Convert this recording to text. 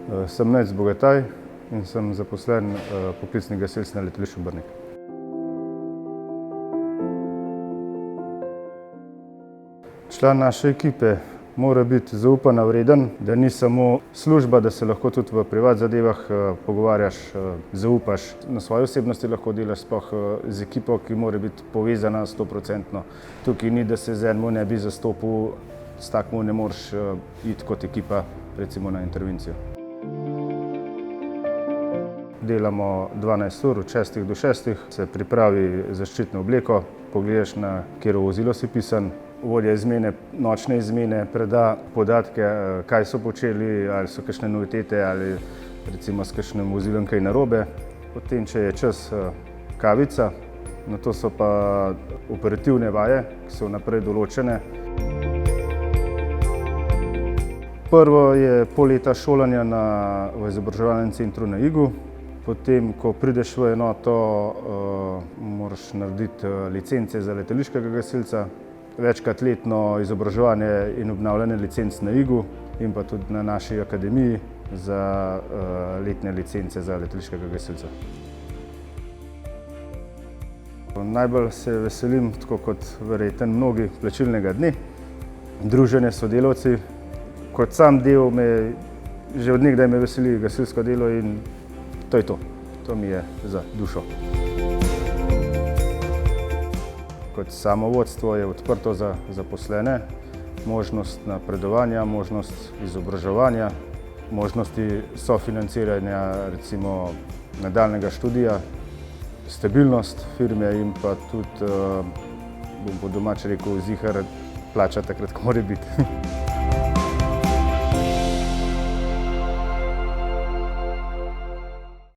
Sem Nejc Bogataj in sem zaposlen poklicni gasilec na letališču Brnik. Član naše ekipe mora biti zaupanja vreden, da ni samo služba, da se lahko tudi v privat zadevah pogovarjaš, zaupaš. Na svoji osebnosti lahko delaš sploh z ekipo, ki mora biti povezana 100%. Tukaj ni, da se z enim ne bi zastopil, s takim ne moreš iti kot ekipa recimo na intervencijo. Delamo 12 ur, od 6 do 6, se pripravi zaščitno obleko, pogledaš, na katero vozilo si pisan. Vodja izmene, nočne izmene, preda podatke, kaj so počeli, ali so kakšne novitete, ali recimo s kakšnim vozilom kaj narobe. Potem, če je čas, kavica, nato so pa operativne vaje, ki so vnaprej določene. Prvo je pol leta šolanja v izobraževalnem centru na Igu. Potem, ko prideš v enoto, moraš narediti licence za letališkega gasilca. Večkrat letno izobraževanje in obnavljanje licenc na Igu in pa tudi na naši akademiji za letne licence za letališkega gasilca. Najbolj se veselim, tako kot verjetno mnogi, plačilnega dne, druženje s sodelavci. Kot sam del že od nekdaj me veseli gasilsko delo in to je to. To mi je za dušo. Kot samo vodstvo je odprto za zaposlene, možnost napredovanja, možnost izobraževanja, možnosti sofinanciranja recimo nadaljnjega študija, stabilnost firme in pa tudi, bom po domače rekel, ziher plača takrat, ko mora biti.